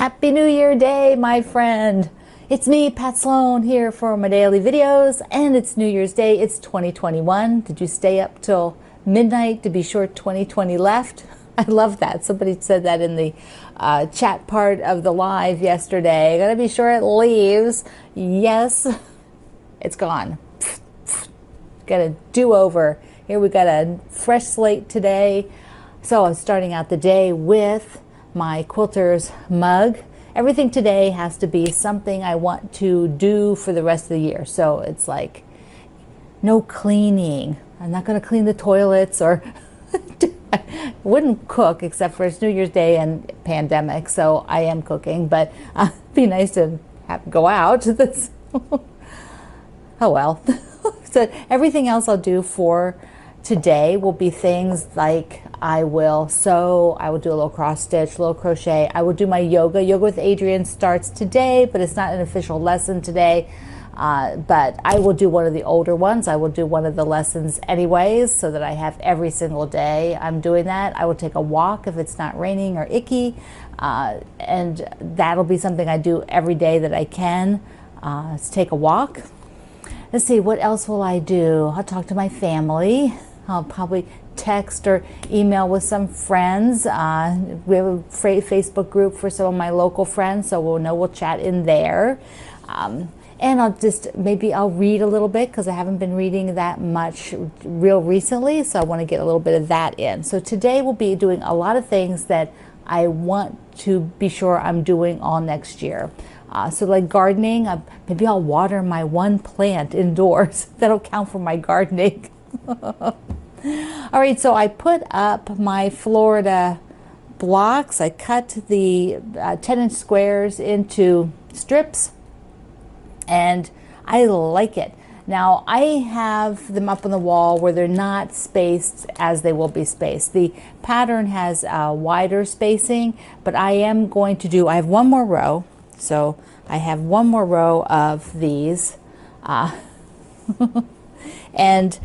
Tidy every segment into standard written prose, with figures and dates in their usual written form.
Happy New Year Day, my friend. It's me, Pat Sloan, here for my daily videos, and it's New Year's Day. It's 2021. Did you stay up till midnight to be sure 2020 left? I love that. Somebody said that in the chat part of the live yesterday. Gotta be sure it leaves. Yes, it's gone. Got a do-over. Here we got a fresh slate today. So I'm starting out the day with my quilter's mug. Everything today has to be something I want to do for the rest of the year. So it's like no cleaning. I'm not going to clean the toilets or wouldn't cook except for it's New Year's Day and pandemic. So I am cooking, but it'd be nice to go out. Oh well. So everything else I'll do for today will be things like I will sew, I will do a little cross stitch, a little crochet. I will do my yoga. Yoga with Adrienne starts today, but it's not an official lesson today. But I will do one of the older ones. I will do one of the lessons anyways, so that I have every single day I'm doing that. I will take a walk if it's not raining or icky. And that'll be something I do every day that I can, is take a walk. Let's see, what else will I do? I'll talk to my family. I'll probably text or email with some friends. We have a Facebook group for some of my local friends, so we'll chat in there. And maybe I'll read a little bit because I haven't been reading that much real recently, so I want to get a little bit of that in. So today we'll be doing a lot of things that I want to be sure I'm doing all next year. So like gardening, maybe I'll water my one plant indoors. That'll count for my gardening. All right, so I put up my Florida blocks. I cut the 10-inch squares into strips, and I like it. Now, I have them up on the wall where they're not spaced as they will be spaced. The pattern has wider spacing, but I am going to do, I have one more row. So I have one more row of these. And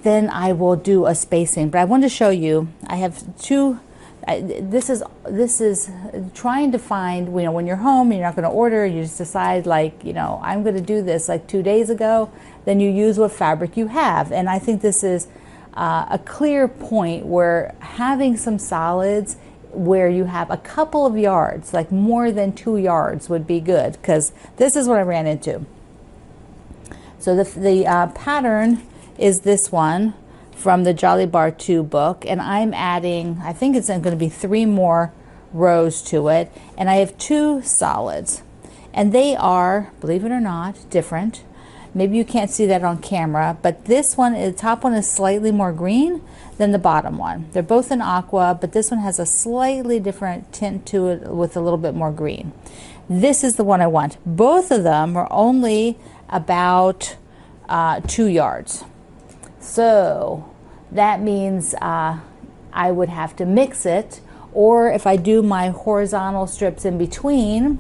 then I will do a spacing. But I want to show you, I have two. This is trying to find, when you're home and you're not going to order, you just decide I'm going to do this like 2 days ago, then you use what fabric you have. And I think this is a clear point where having some solids where you have a couple of yards, like more than 2 yards would be good, because this is what I ran into. So the pattern is this one from the Jolly Bar 2 book, and I'm adding, I think it's going to be 3 more rows to it, and I have 2 solids, and they are, believe it or not, different. Maybe you can't see that on camera, but this one, the top one is slightly more green than the bottom one. They're both in aqua, but this one has a slightly different tint to it with a little bit more green. This is the one I want. Both of them are only about 2 yards. So that means I would have to mix it, or if I do my horizontal strips in between,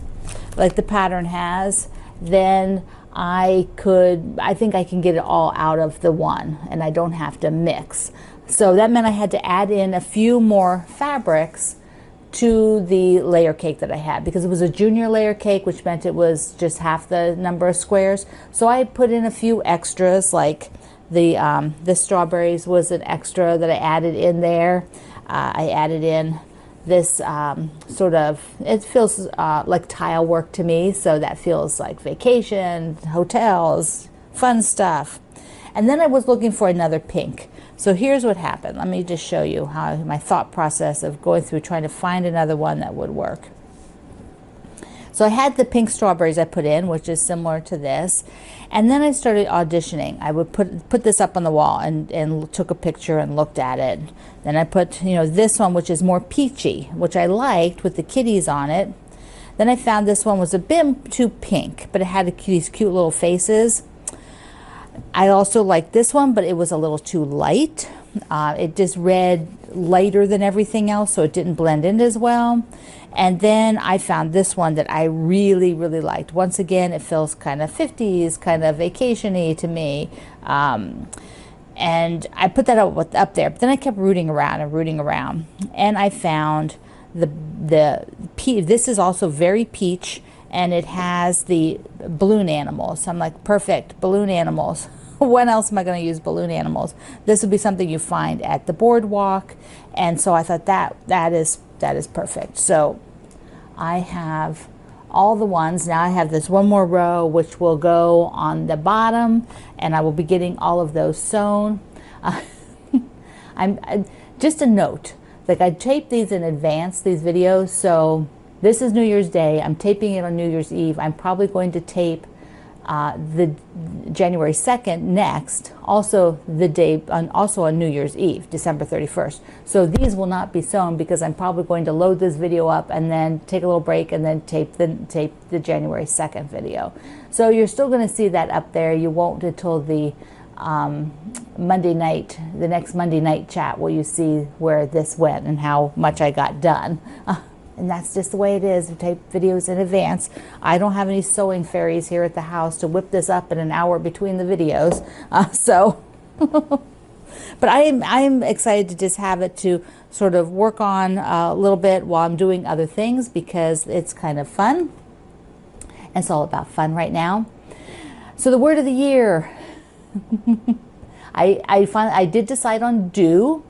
like the pattern has, then I think I can get it all out of the one, and I don't have to mix. So that meant I had to add in a few more fabrics to the layer cake that I had, because it was a junior layer cake, which meant it was just half the number of squares. So I put in a few extras, like the strawberries was an extra that I added in there. I added in this sort of, it feels like tile work to me, so that feels like vacation, hotels, fun stuff. And then I was looking for another pink. So here's what happened. Let me just show you how my thought process of going through trying to find another one that would work. So I had the pink strawberries I put in, which is similar to this. And then I started auditioning. I would put this up on the wall and took a picture and looked at it. Then I put, this one, which is more peachy, which I liked with the kitties on it. Then I found this one was a bit too pink, but it had these cute little faces. I also liked this one, but it was a little too light. It just read lighter than everything else, so it didn't blend in as well. And then I found this one that I really, really liked. Once again, it feels kind of 50s, kind of vacation-y to me. And I put that up there, but then I kept rooting around, and I found this is also very peach, and it has the balloon animals. So I'm like, perfect, balloon animals. When else am I going to use balloon animals? This would be something you find at the boardwalk, and so I thought that is perfect. So I have all the ones. Now I have this one more row which will go on the bottom, and I will be getting all of those sewn. Just a note, like I taped these in advance, these videos, so this is New Year's Day. I'm taping it on New Year's Eve. I'm probably going to tape the January 2nd next, also on New Year's Eve, December 31st. So these will not be sewn because I'm probably going to load this video up and then take a little break and then tape the January 2nd video. So you're still going to see that up there. You won't until the Monday night, the next Monday night chat, where you see where this went and how much I got done. And that's just the way it is. We tape videos in advance. I don't have any sewing fairies here at the house to whip this up in an hour between the videos. But I'm excited to just have it to sort of work on a little bit while I'm doing other things, because it's kind of fun. And it's all about fun right now. So the word of the year. I did decide on do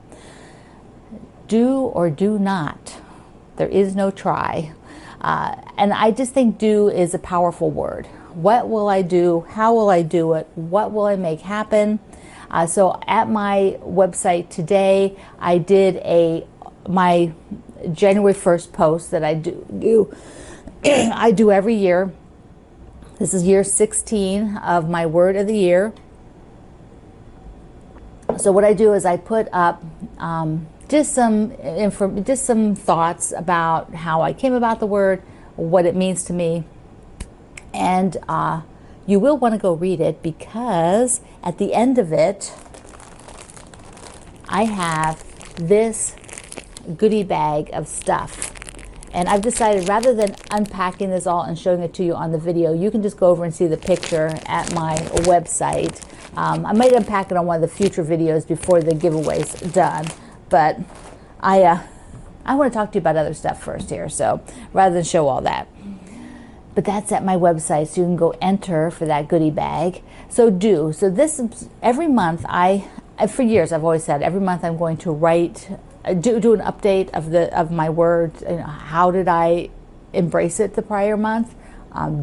or do not. There is no try. And I just think do is a powerful word. What will I do? How will I do it? What will I make happen? So at my website today, I did my January 1st post that I do I do every year. This is year 16 of my word of the year. So what I do is I put up just some thoughts about how I came about the word, what it means to me, and you will want to go read it, because at the end of it I have this goodie bag of stuff. And I've decided, rather than unpacking this all and showing it to you on the video, you can just go over and see the picture at my website. I might unpack it on one of the future videos before the giveaway's done, but I want to talk to you about other stuff first here, so rather than show all that. But that's at my website, so you can go enter for that goodie bag. So this every month, for years I've always said every month I'm going to do an update of my words. How did I embrace it the prior month?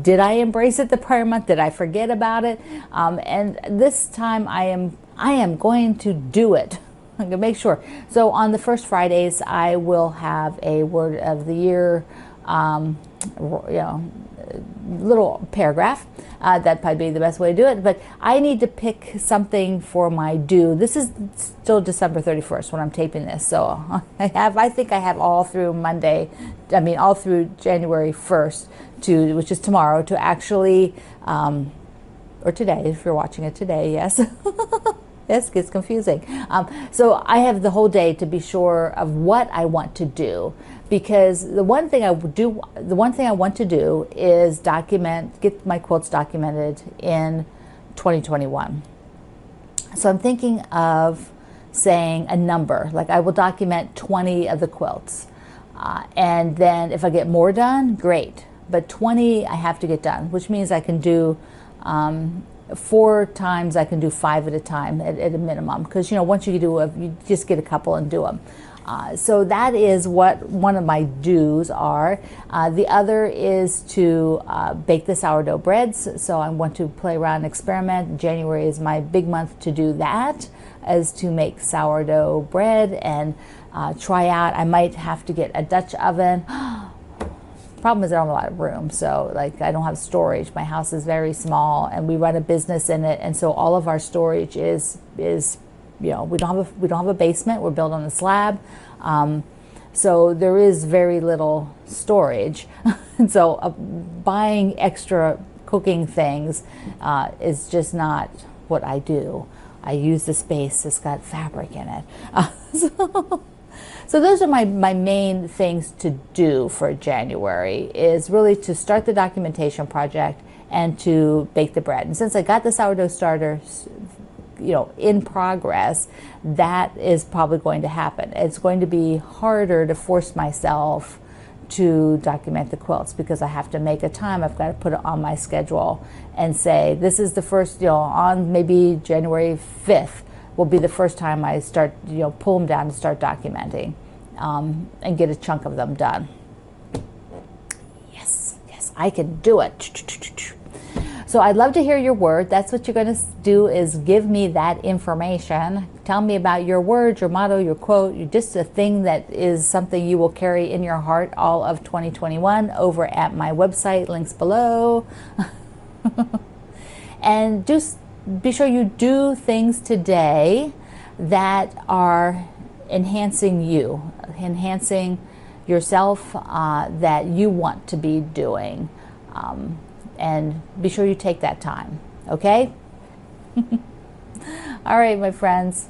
Did I embrace it the prior month? Did I forget about it? And this time I am going to do it. I'm gonna make sure. So on the first Fridays, I will have a word of the year, little paragraph. That'd probably be the best way to do it. But I need to pick something for my do. This is still December 31st when I'm taping this. So I think I have all through all through January 1st which is tomorrow, to actually, or today, if you're watching it today, yes. This gets confusing. So I have the whole day to be sure of what I want to do, because the one thing I want to do is get my quilts documented in 2021. So I'm thinking of saying a number, like I will document 20 of the quilts, and then if I get more done, great. But 20 I have to get done, which means I can do 4 times. I can do 5 at a time at a minimum, because once you just get a couple and do them. So that is what one of my do's are. The other is to bake the sourdough breads. So I want to play around and experiment. January is my big month to do that, as to make sourdough bread and try out. I might have to get a Dutch oven. Problem is I don't have a lot of room, so I don't have storage. My house is very small, and we run a business in it, and so all of our storage is we don't have a basement. We're built on a slab, so there is very little storage. And so buying extra cooking things is just not what I do. I use the space that's got fabric in it. So those are my main things to do for January, is really to start the documentation project and to bake the bread. And since I got the sourdough starter in progress, that is probably going to happen. It's going to be harder to force myself to document the quilts because I have to make a time. I've got to put it on my schedule and say, this is the first, on maybe January 5th will be the first time I start, pull them down and start documenting, and get a chunk of them done. Yes, I can do it. So I'd love to hear your word. That's what you're going to do, is give me that information. Tell me about your word, your motto, your quote, just a thing that is something you will carry in your heart all of 2021 over at my website, links below. And just be sure you do things today that are enhancing you, enhancing yourself, that you want to be doing. And be sure you take that time, okay? All right, my friends.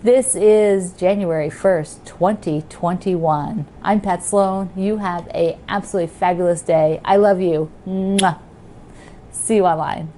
This is January 1st, 2021. I'm Pat Sloan. You have an absolutely fabulous day. I love you. Mwah. See you online.